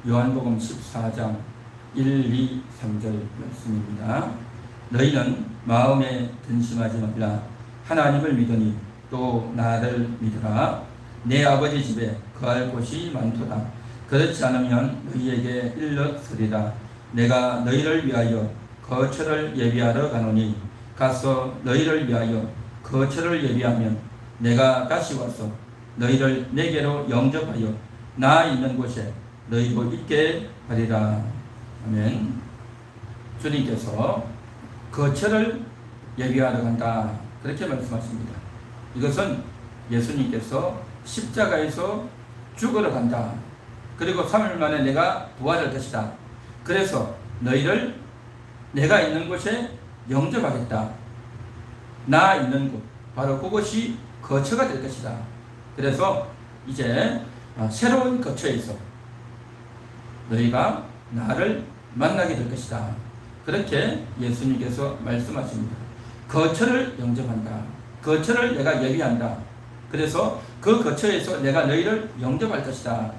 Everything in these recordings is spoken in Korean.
요한복음 14장 1, 2, 3절 말씀입니다. 너희는 마음에 근심하지 말라. 하나님을 믿으니 또 나를 믿으라. 내 아버지 집에 거할 곳이 많도다. 그렇지 않으면 너희에게 일렀으리라. 내가 너희를 위하여 거처를 예비하러 가노니 가서 너희를 위하여 거처를 예비하면 내가 다시 와서 너희를 내게로 영접하여 나 있는 곳에 너희도 있게 하리라. 아멘. 주님께서 거처를 예비하러 간다, 그렇게 말씀하십니다. 이것은 예수님께서 십자가에서 죽으러 간다. 그리고 3일 만에 내가 부활할 것이다. 그래서 너희를 내가 있는 곳에 영접하겠다. 나 있는 곳, 바로 그곳이 거처가 될 것이다. 그래서 이제 새로운 거처에서 너희가 나를 만나게 될 것이다. 그렇게 예수님께서 말씀하십니다. 거처를 영접한다. 거처를 내가 예비한다. 그래서 그 거처에서 내가 너희를 영접할 것이다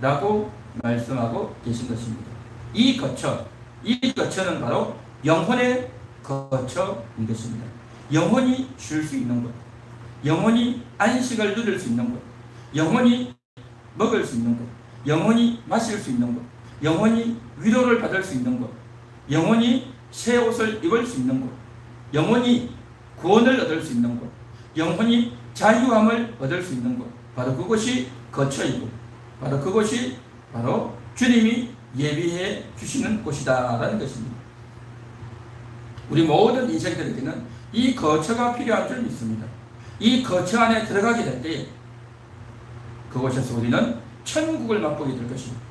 라고 말씀하고 계신 것입니다. 이 거처는 바로 영혼의 거처인 것입니다. 영혼이 쉴 수 있는 곳, 영혼이 안식을 누릴 수 있는 곳, 영혼이 먹을 수 있는 곳, 영혼이 마실 수 있는 곳, 영혼이 위로를 받을 수 있는 곳, 영혼이 새 옷을 입을 수 있는 곳, 영혼이 구원을 얻을 수 있는 곳, 영혼이 자유함을 얻을 수 있는 곳, 바로 그것이 거처이고, 바로 그것이 바로 주님이 예비해 주시는 곳이다라는 것입니다. 우리 모든 인생들에게는 이 거처가 필요한 줄 믿습니다. 이 거처 안에 들어가게 될 때 그곳에서 우리는 천국을 맛보게 될 것입니다.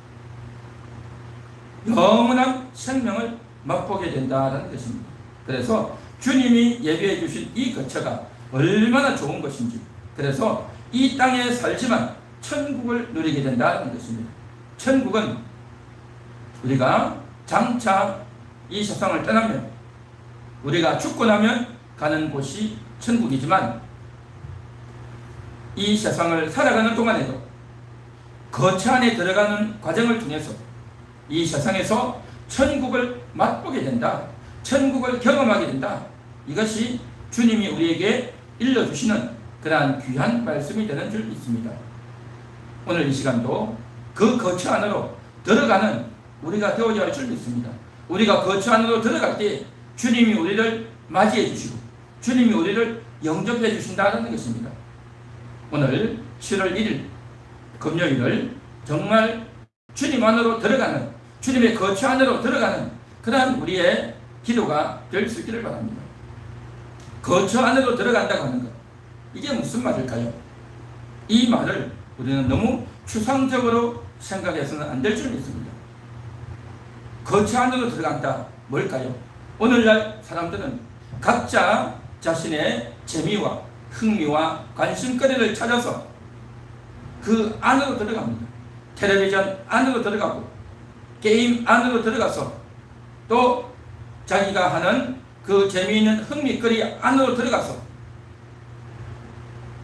영원한 생명을 맛보게 된다는 것입니다. 그래서 주님이 예비해 주신 이 거처가 얼마나 좋은 것인지, 그래서 이 땅에 살지만 천국을 누리게 된다는 것입니다. 천국은 우리가 장차 이 세상을 떠나면, 우리가 죽고 나면 가는 곳이 천국이지만, 이 세상을 살아가는 동안에도 거처 안에 들어가는 과정을 통해서 이 세상에서 천국을 맛보게 된다. 천국을 경험하게 된다. 이것이 주님이 우리에게 일러주시는 그러한 귀한 말씀이 되는 줄 믿습니다. 오늘 이 시간도 그 거처 안으로 들어가는 우리가 되어야 할 줄 믿습니다. 우리가 거처 안으로 들어갈 때 주님이 우리를 맞이해 주시고 주님이 우리를 영접해 주신다는 것입니다. 오늘 7월 1일 금요일을 정말 주님 안으로 들어가는, 주님의 거처 안으로 들어가는 그러한 우리의 기도가 될 수 있기를 바랍니다. 거처 안으로 들어간다고 하는 것, 이게 무슨 말일까요? 이 말을 우리는 너무 추상적으로 생각해서는 안 될 줄 믿습니다. 거처 안으로 들어간다, 뭘까요? 오늘날 사람들은 각자 자신의 재미와 흥미와 관심거리를 찾아서 그 안으로 들어갑니다. 텔레비전 안으로 들어가고 게임 안으로 들어가서 또 자기가 하는 그 재미있는 흥미거리 안으로 들어가서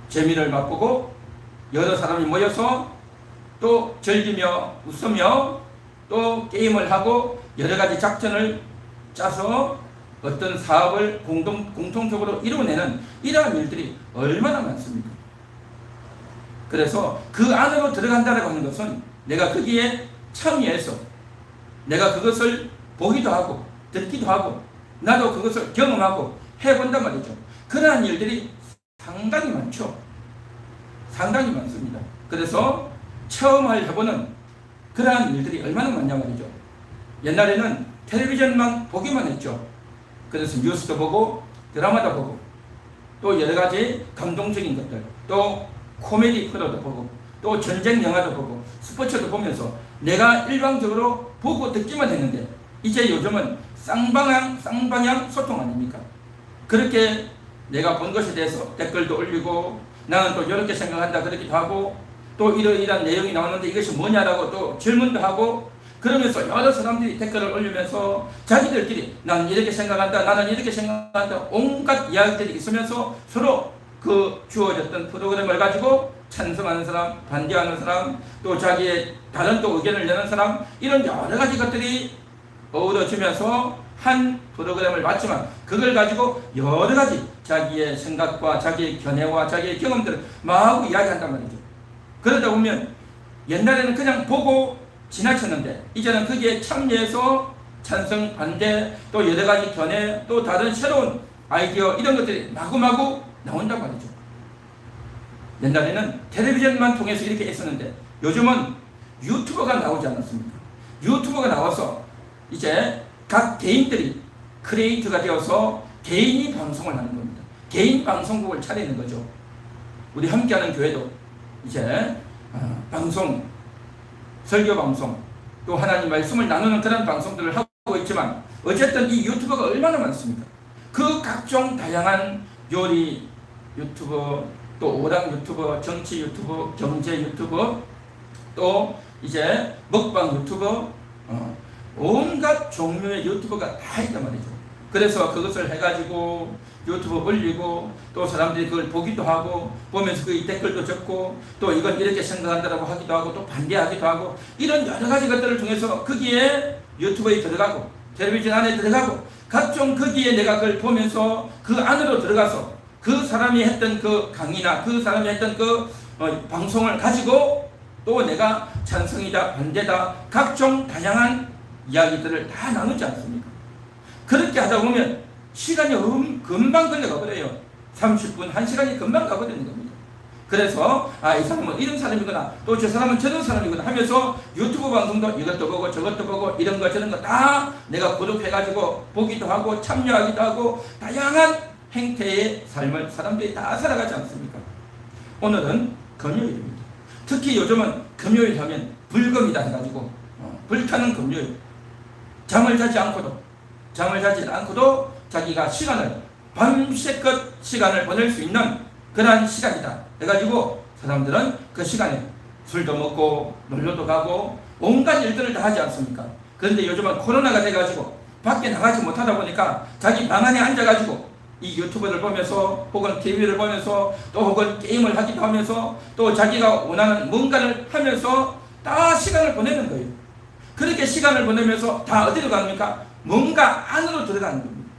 재미를 맛보고 여러 사람이 모여서 또 즐기며 웃으며 또 게임을 하고 여러 가지 작전을 짜서 어떤 사업을 공통적으로 이루어내는 이러한 일들이 얼마나 많습니까? 그래서 그 안으로 들어간다고 하는 것은 내가 거기에 참여해서 내가 그것을 보기도 하고 듣기도 하고 나도 그것을 경험하고 해본단 말이죠. 그러한 일들이 상당히 많죠. 상당히 많습니다. 그래서 처음 해보는 그러한 일들이 얼마나 많냐 말이죠. 옛날에는 텔레비전만 보기만 했죠. 그래서 뉴스도 보고 드라마도 보고 또 여러 가지 감동적인 것들, 또 코미디 프로도 보고 또 전쟁 영화도 보고 스포츠도 보면서 내가 일방적으로 보고 듣기만 했는데, 이제 요즘은 쌍방향 소통 아닙니까? 그렇게 내가 본 것에 대해서 댓글도 올리고 나는 또 이렇게 생각한다 그러기도 하고 또 이러이러한 내용이 나오는데 이것이 뭐냐라고 또 질문도 하고, 그러면서 여러 사람들이 댓글을 올리면서 자기들끼리 나는 이렇게 생각한다, 나는 이렇게 생각한다, 온갖 이야기들이 있으면서 서로 그 주어졌던 프로그램을 가지고 찬성하는 사람, 반대하는 사람, 또 자기의 다른 또 의견을 내는 사람, 이런 여러 가지 것들이 어우러지면서 한 프로그램을 맞지만 그걸 가지고 여러 가지 자기의 생각과 자기의 견해와 자기의 경험들을 마구 이야기한단 말이죠. 그러다 보면 옛날에는 그냥 보고 지나쳤는데 이제는 거기에 참여해서 찬성, 반대, 또 여러 가지 견해, 또 다른 새로운 아이디어 이런 것들이 마구마구 나온단 말이죠. 옛날에는 텔레비전만 통해서 이렇게 했었는데 요즘은 유튜버가 나오지 않았습니까? 유튜버가 나와서 이제 각 개인들이 크리에이터가 되어서 개인이 방송을 하는 겁니다. 개인 방송국을 차리는 거죠. 우리 함께하는 교회도 이제 방송, 설교 방송, 또 하나님 말씀을 나누는 그런 방송들을 하고 있지만 어쨌든 이 유튜버가 얼마나 많습니까? 그 각종 다양한 요리 유튜버, 또 오락 유튜버, 정치 유튜버, 경제 유튜버, 또 이제 먹방 유튜버, 온갖 종류의 유튜버가 다 있단 말이죠. 그래서 그것을 해가지고 유튜브 올리고 또 사람들이 그걸 보기도 하고 보면서 그 댓글도 적고 또 이건 이렇게 생각한다라고 하기도 하고 또 반대하기도 하고 이런 여러 가지 것들을 통해서 거기에 유튜브에 들어가고 텔레비전 안에 들어가고 각종 거기에 내가 그걸 보면서 그 안으로 들어가서 그 사람이 했던 그 강의나 그 사람이 했던 그 방송을 가지고 또 내가 찬성이다 반대다 각종 다양한 이야기들을 다 나누지 않습니까? 그렇게 하다 보면 시간이 금방 걸려가 버려요. 30분, 1시간이 금방 가버리는 겁니다. 그래서 이 사람은 이런 사람이구나 또 저 사람은 저런 사람이구나 하면서 유튜브 방송도 이것도 보고 저것도 보고 이런 거 저런 거 다 내가 구독해가지고 보기도 하고 참여하기도 하고 다양한 행태의 삶을 사람들이 다 살아가지 않습니까? 오늘은 금요일입니다. 특히 요즘은 금요일 하면 불금이다 해가지고 불타는 금요일 잠을 자지 않고도 자기가 시간을 밤새껏 시간을 보낼 수 있는 그러한 시간이다 해가지고 사람들은 그 시간에 술도 먹고 놀러도 가고 온갖 일들을 다 하지 않습니까? 그런데 요즘은 코로나가 돼가지고 밖에 나가지 못하다 보니까 자기 방 안에 앉아가지고 이 유튜브를 보면서 혹은 TV를 보면서 또 혹은 게임을 하기도 하면서 또 자기가 원하는 뭔가를 하면서 다 시간을 보내는 거예요. 그렇게 시간을 보내면서 다 어디로 갑니까? 뭔가 안으로 들어가는 겁니다.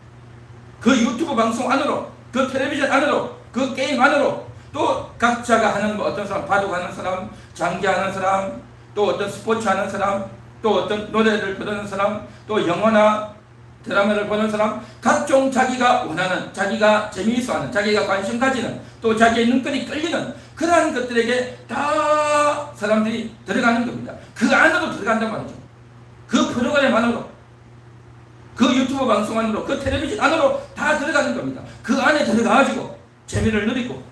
그 유튜브 방송 안으로, 그 텔레비전 안으로, 그 게임 안으로, 또 각자가 하는 어떤 사람, 바둑하는 사람, 장기하는 사람, 또 어떤 스포츠 하는 사람, 또 어떤 노래를 부르는 사람, 또 영화나 드라마를 보는 사람, 각종 자기가 원하는, 자기가 재미있어하는, 자기가 관심 가지는, 또 자기의 눈길이 끌리는 그러한 것들에게 다 사람들이 들어가는 겁니다. 그 안으로 들어간단 말이죠. 그 프로그램 안으로, 그 유튜브 방송 안으로, 그 텔레비전 안으로 다 들어가는 겁니다. 그 안에 들어가가지고 재미를 누리고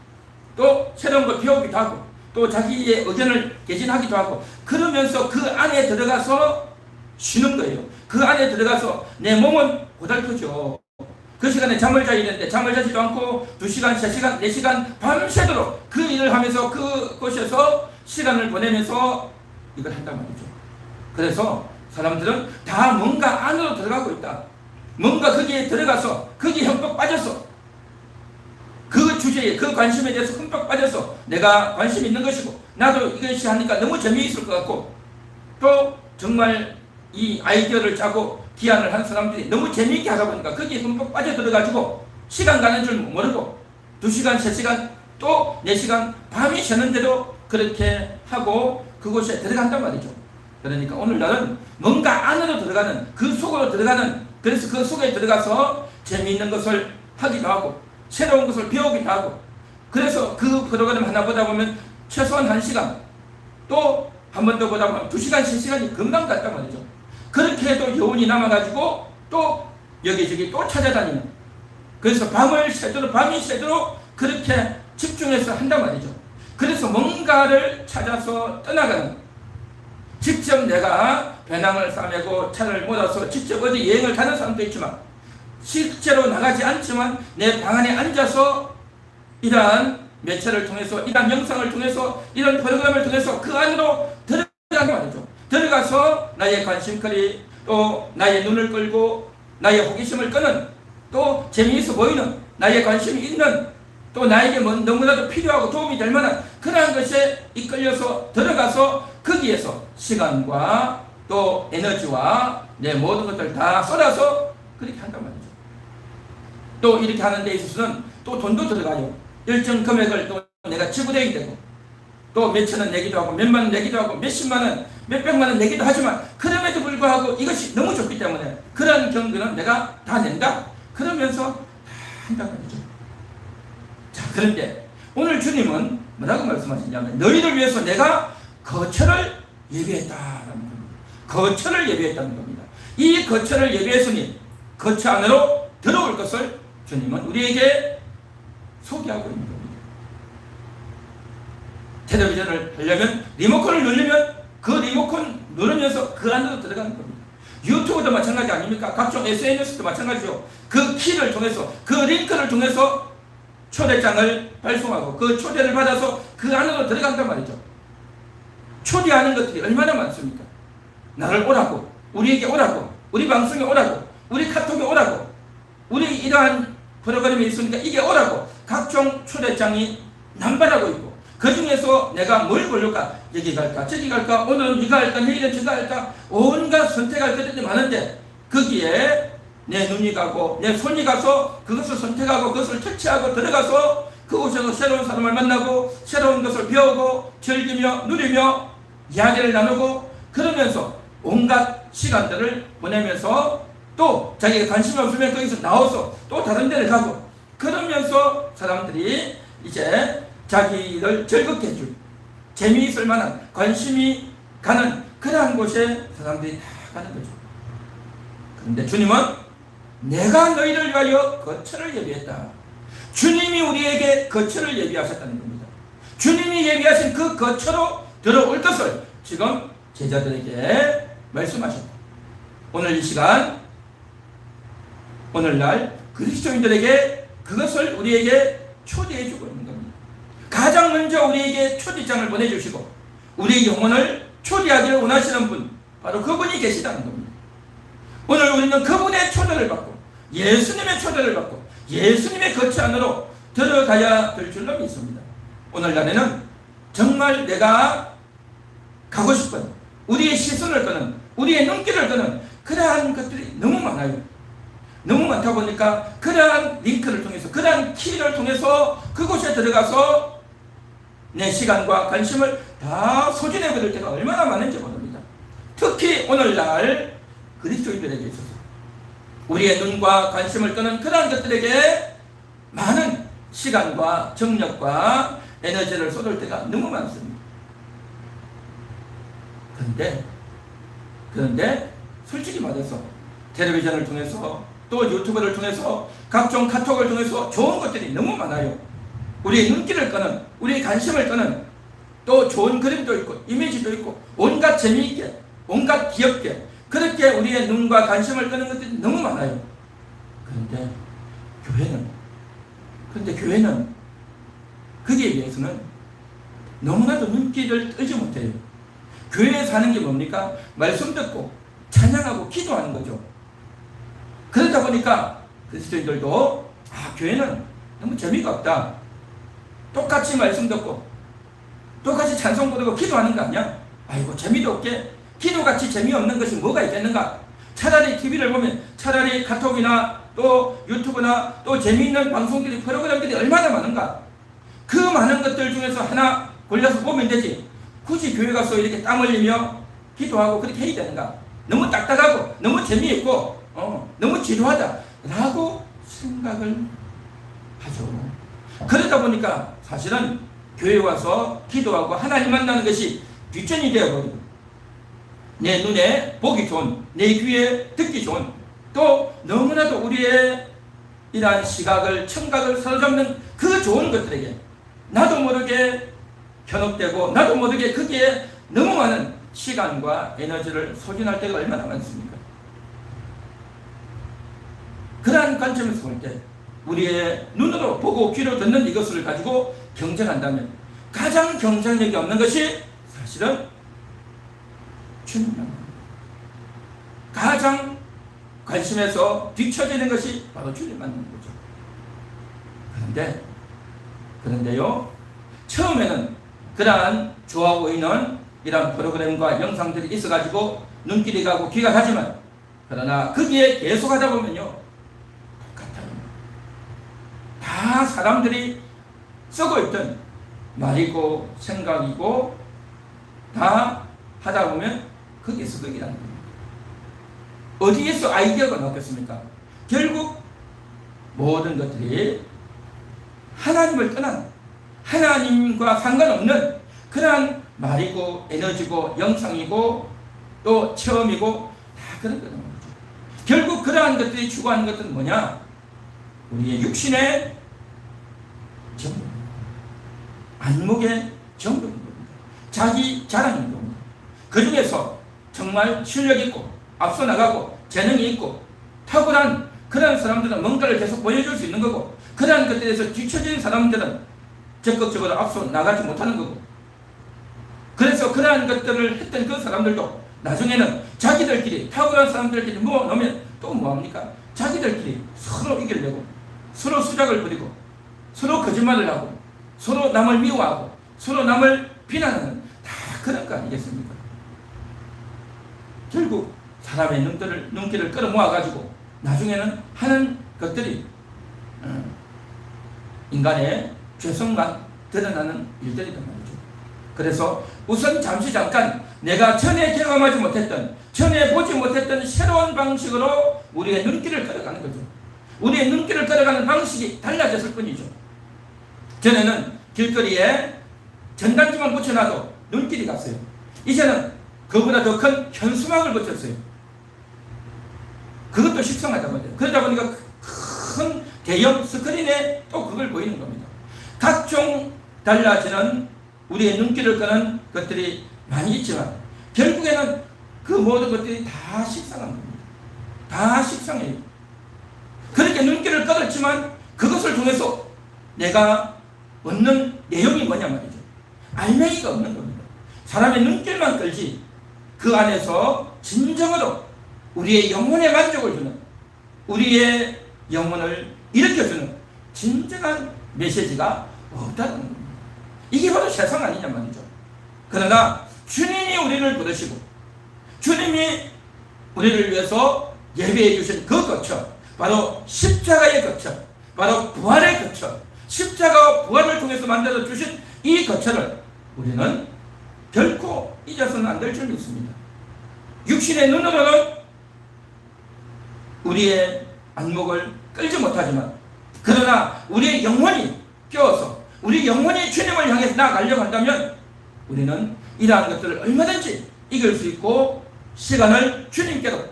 또 새로운 걸 배우기도 하고 또 자기의 의견을 개진하기도 하고 그러면서 그 안에 들어가서 쉬는 거예요. 그 안에 들어가서 내 몸은 고달프죠. 그 시간에 잠을 자야 되는데 잠을 자지도 않고 2시간, 3시간, 4시간 밤새도록 그 일을 하면서 그곳에서 시간을 보내면서 이걸 한단 말이죠. 그래서 사람들은 다 뭔가 안으로 들어가고 있다. 뭔가 거기에 들어가서 거기에 흠뻑 빠져서 그 주제에 그 관심에 대해서 흠뻑 빠져서 내가 관심 있는 것이고 나도 이것이 하니까 너무 재미있을 것 같고 또 정말 이 아이디어를 짜고 기안을 한 사람들이 너무 재미있게 하다 보니까 거기에 흠뻑 빠져들어가지고 시간 가는 줄 모르고 2시간, 3시간 또 4시간 밤이 새는데도 그렇게 하고 그곳에 들어간단 말이죠. 그러니까 오늘날은 뭔가 안으로 들어가는 그 속으로 들어가는 그래서 그 속에 들어가서 재미있는 것을 하기도 하고 새로운 것을 배우기도 하고 그래서 그 프로그램 하나 보다 보면 최소한 1시간 또 한 번 더 보다 보면 2시간, 3시간이 금방 갔단 말이죠. 그렇게 해도 여운이 남아가지고 또 여기저기 또 찾아다니는 그래서 밤이 새도록 그렇게 집중해서 한단 말이죠. 그래서 뭔가를 찾아서 떠나가는 직접 내가 배낭을 싸매고 차를 몰아서 직접 어디 여행을 가는 사람도 있지만 실제로 나가지 않지만 내 방 안에 앉아서 이러한 매체를 통해서 이러한 영상을 통해서 이런 프로그램을 통해서 그 안으로 들어가는 말이죠. 들어가서 나의 관심거리 또 나의 눈을 끌고 나의 호기심을 끄는 또 재미있어 보이는 나의 관심이 있는 또 나에게 너무나도 필요하고 도움이 될 만한 그러한 것에 이끌려서 들어가서 거기에서 시간과 또 에너지와 내 모든 것들을 다 쏟아서 그렇게 한단 말이죠. 또 이렇게 하는 데 있어서는 또 돈도 들어가요. 일정 금액을 또 내가 지불해야 되고 또 몇천 원 내기도 하고 몇만 원 내기도 하고 몇십만 원, 몇백만 원 내기도 하지만 그럼에도 불구하고 이것이 너무 좋기 때문에 그런 경비는 내가 다 낸다. 그러면서 다 한단 말이죠. 자, 그런데 오늘 주님은 뭐라고 말씀하시냐면 너희를 위해서 내가 거처를 예비했다라는 겁니다. 거처를 예비했다는 겁니다. 이 거처를 예비했으니 거처 안으로 들어올 것을 주님은 우리에게 소개하고 있는 겁니다. 텔레비전을 하려면 리모컨을 누르면 그 리모컨 누르면서 그 안으로 들어가는 겁니다. 유튜브도 마찬가지 아닙니까? 각종 SNS도 마찬가지죠. 그 키를 통해서 그 링크를 통해서 초대장을 발송하고 그 초대를 받아서 그 안으로 들어간단 말이죠. 초대하는 것들이 얼마나 많습니까? 나를 오라고, 우리에게 오라고, 우리 방송에 오라고, 우리 카톡에 오라고, 우리 이러한 프로그램이 있으니까 이게 오라고 각종 초대장이 남발하고 있고 그 중에서 내가 뭘 고를까? 여기 갈까? 저기 갈까? 오늘은 이거 할까? 내일은 저거 할까? 온갖 선택할 것들이 많은데 거기에 내 눈이 가고 내 손이 가서 그것을 선택하고 그것을 터치하고 들어가서 그곳에서 새로운 사람을 만나고 새로운 것을 배우고 즐기며 누리며 이야기를 나누고 그러면서 온갖 시간들을 보내면서 또 자기가 관심이 없으면 거기서 나와서 또 다른 데를 가고 그러면서 사람들이 이제 자기를 즐겁게 해줄 재미있을 만한 관심이 가는 그러한 곳에 사람들이 다 가는 거죠. 그런데 주님은 내가 너희를 위하여 거처를 예비했다. 주님이 우리에게 거처를 예비하셨다는 겁니다. 주님이 예비하신 그 거처로 들어올 것을 지금 제자들에게 말씀하셨다. 오늘 이 시간 오늘날 그리스도인들에게 그것을 우리에게 초대해 주고 있는 겁니다. 가장 먼저 우리에게 초대장을 보내주시고 우리의 영혼을 초대하기를 원하시는 분 바로 그분이 계시다는 겁니다. 오늘 우리는 그분의 초대를 받고 예수님의 초대를 받고 예수님의 거처 안으로 들어가야 될 줄로 믿습니다. 오늘날에는 정말 내가 가고 싶은 우리의 시선을 끄는 우리의 눈길을 끄는 그러한 것들이 너무 많아요. 너무 많다 보니까 그러한 링크를 통해서 그러한 키를 통해서 그곳에 들어가서 내 시간과 관심을 다 소진해 버릴 때가 얼마나 많은지 모릅니다. 특히 오늘날 그리스도인들에게 있어서 우리의 눈과 관심을 끄는 그러한 것들에게 많은 시간과 정력과 에너지를 쏟을 때가 너무 많습니다. 그런데 솔직히 말해서 텔레비전을 통해서 또 유튜브를 통해서 각종 카톡을 통해서 좋은 것들이 너무 많아요. 우리의 눈길을 끄는 우리의 관심을 끄는 또 좋은 그림도 있고 이미지도 있고 온갖 재미있게 온갖 귀엽게 그렇게 우리의 눈과 관심을 끄는 것들이 너무 많아요. 그런데 교회는 거기에 비해서는 너무나도 눈길을 뜨지 못해요. 교회에서 하는 게 뭡니까? 말씀 듣고 찬양하고 기도하는 거죠. 그러다 보니까 그리스도인들도 교회는 너무 재미가 없다. 똑같이 말씀 듣고 똑같이 찬송 부르고 기도하는 거 아니야? 아이고 재미도 없게 기도같이 재미없는 것이 뭐가 있겠는가? 차라리 TV를 보면 차라리 카톡이나 또 유튜브나 또 재미있는 방송들이 프로그램들이 얼마나 많은가? 그 많은 것들 중에서 하나 골라서 보면 되지. 굳이 교회 가서 이렇게 땀 흘리며 기도하고 그렇게 해야 되는가? 너무 딱딱하고 너무 재미있고 너무 지루하다 라고 생각을 하죠. 그러다 보니까 사실은 교회 와서 기도하고 하나님 만나는 것이 뒷전이 되어버리고 내 눈에 보기 좋은 내 귀에 듣기 좋은 또 너무나도 우리의 이러한 시각을 청각을 사로잡는 그 좋은 것들에게 나도 모르게 현혹되고 나도 모르게 거기에 너무 많은 시간과 에너지를 소진할 때가 얼마나 많습니까? 그러한 관점에서 볼 때 우리의 눈으로 보고 귀로 듣는 이것을 가지고 경쟁한다면 가장 경쟁력이 없는 것이 사실은 주님입니다. 가장 관심에서 뒤처지는 것이 바로 주님 만나는 거죠. 그런데 그런데요, 처음에는 그러한 좋아 보이는 이런 프로그램과 영상들이 있어가지고 눈길이 가고 귀가 가지만, 그러나 거기에 계속 하다 보면요, 똑같아요. 다 사람들이 쓰고 있던 말이고 생각이고 다 하다 보면 거기서 거기라는 겁니다. 어디에서 아이디어가 나왔겠습니까? 결국 모든 것들이 하나님을 떠난, 하나님과 상관없는 그러한 말이고 에너지고 영상이고 또 체험이고 다 그런 거죠. 결국 그러한 것들이 추구하는 것은 뭐냐? 우리의 육신의 정복, 안목의 정복입니다. 자기 자랑인 겁니다. 그 중에서 정말 실력 있고 앞서 나가고 재능이 있고 탁월한 그런 사람들은 뭔가를 계속 보여줄 수 있는 거고, 그러한 것들에서 뒤처진 사람들은 적극적으로 앞서 나가지 못하는 거고, 그래서 그러한 것들을 했던 그 사람들도 나중에는 자기들끼리, 탁월한 사람들끼리 모아놓으면 또 뭐합니까? 자기들끼리 서로 이기려고 서로 수작을 부리고 서로 거짓말을 하고 서로 남을 미워하고 서로 남을 비난하는 다 그런 거 아니겠습니까? 결국 사람의 눈길을 끌어모아가지고 나중에는 하는 것들이 인간의 죄성만 드러나는 일들이란 말이죠. 그래서 우선 잠깐 내가 전에 경험하지 못했던, 전에 보지 못했던 새로운 방식으로 우리의 눈길을 끌어가는 거죠. 우리의 눈길을 끌어가는 방식이 달라졌을 뿐이죠. 전에는 길거리에 전단지만 붙여놔도 눈길이 갔어요. 이제는 그보다 더 큰 현수막을 붙였어요. 그것도 식상하단 말이에요. 그러다 보니까 큰 대형 스크린에 또 그걸 보이는 겁니다. 각종 달라지는 우리의 눈길을 끄는 것들이 많이 있지만 결국에는 그 모든 것들이 다 식상한 겁니다. 다 식상해요. 그렇게 눈길을 끌었지만 그것을 통해서 내가 얻는 내용이 뭐냐 말이죠. 알맹이가 없는 겁니다. 사람의 눈길만 끌지 그 안에서 진정으로 우리의 영혼에 만족을 주는, 우리의 영혼을 일으켜주는 진정한 메시지가 없다는 겁니다. 이게 바로 세상 아니냐 말이죠. 그러나 주님이 우리를 부르시고 주님이 우리를 위해서 예배해 주신 그 거처, 바로 십자가의 거처, 바로 부활의 거처, 십자가와 부활을 통해서 만들어 주신 이 거처를 우리는 결코 잊어서는 안 될 줄 믿습니다. 육신의 눈으로는 우리의 안목을 끌지 못하지만, 그러나 우리의 영혼이 깨어서 우리 영혼이 주님을 향해서 나아가려고 한다면 우리는 이러한 것들을 얼마든지 이길 수 있고, 시간을 주님께로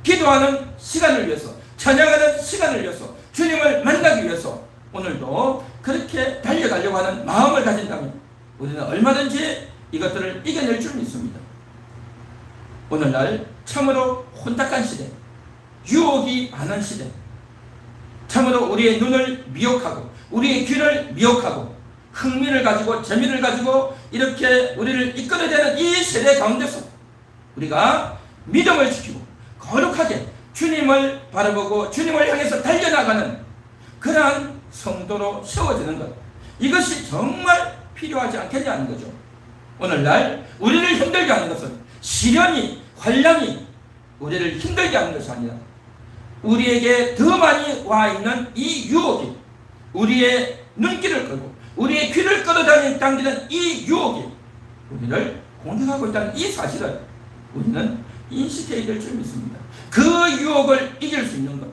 기도하는 시간을 위해서, 찬양하는 시간을 위해서, 주님을 만나기 위해서 오늘도 그렇게 달려가려고 하는 마음을 가진다면 우리는 얼마든지 이것들을 이겨낼 줄 믿습니다. 오늘날 참으로 혼탁한 시대, 유혹이 많은 시대, 참으로 우리의 눈을 미혹하고 우리의 귀를 미혹하고 흥미를 가지고 재미를 가지고 이렇게 우리를 이끌어내는 이 세대 가운데서 우리가 믿음을 지키고 거룩하게 주님을 바라보고 주님을 향해서 달려나가는 그러한 성도로 세워지는 것, 이것이 정말 필요하지 않겠냐는 거죠. 오늘날 우리를 힘들게 하는 것은 시련이, 환난이 우리를 힘들게 하는 것이 아니라 우리에게 더 많이 와 있는 이 유혹이, 우리의 눈길을 끌고 우리의 귀를 끌어당기는 이 유혹이 우리를 공격하고 있다는 이 사실을 우리는 인식해야 될 줄 믿습니다. 그 유혹을 이길 수 있는 것,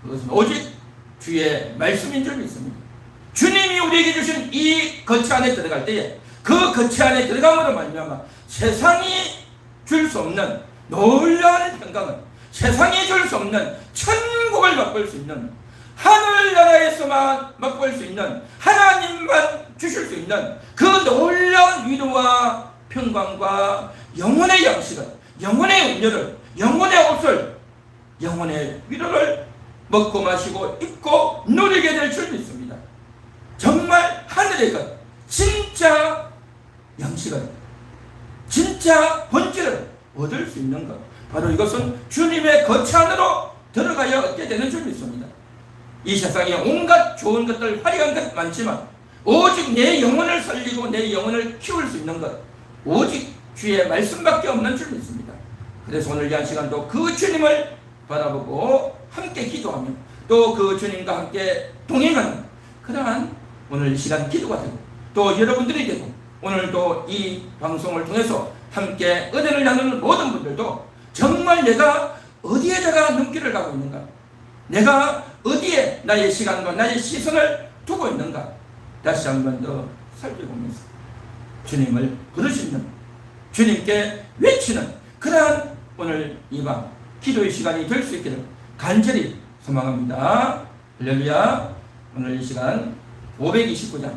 그것은 오직 주의 말씀인 줄 믿습니다. 주님이 우리에게 주신 이 거처 안에 들어갈 때에 그 거처 안에 들어감으로 말미암아 세상이 줄 수 없는 놀라운 평강을, 세상이 줄 수 없는 천국을 맛볼 수 있는, 하늘나라에서만 맛볼 수 있는, 하나님만 주실 수 있는 그 놀라운 위로와 평강과 영혼의 양식을, 영혼의 음료를, 영혼의 옷을, 영혼의 위로를 먹고 마시고 입고 누리게 될 줄 믿습니다. 정말 하늘의 것, 진짜 양식을, 진짜 본질을 얻을 수 있는 것, 바로 이것은 주님의 거처 안으로 들어가야 얻게 되는 줄 믿습니다. 이 세상에 온갖 좋은 것들, 화려한 것 많지만 오직 내 영혼을 살리고 내 영혼을 키울 수 있는 것 오직 주의 말씀밖에 없는 줄 믿습니다. 그래서 오늘 이 한 시간도 그 주님을 바라보고 함께 기도하며 또 그 주님과 함께 동행하는 그러한 오늘 이 시간 기도가 되고 또 여러분들이 되고 오늘도 이 방송을 통해서 함께 은혜를 나누는 모든 분들도 정말 내가 어디에다가 눈길을 가고 있는가, 내가 어디에 나의 시간과 나의 시선을 두고 있는가 다시 한 번 더 살펴보면서 주님을 부르시는, 주님께 외치는 그러한 오늘 이 밤 기도의 시간이 될 수 있기를 간절히 소망합니다. 할렐루야. 오늘 이 시간 529장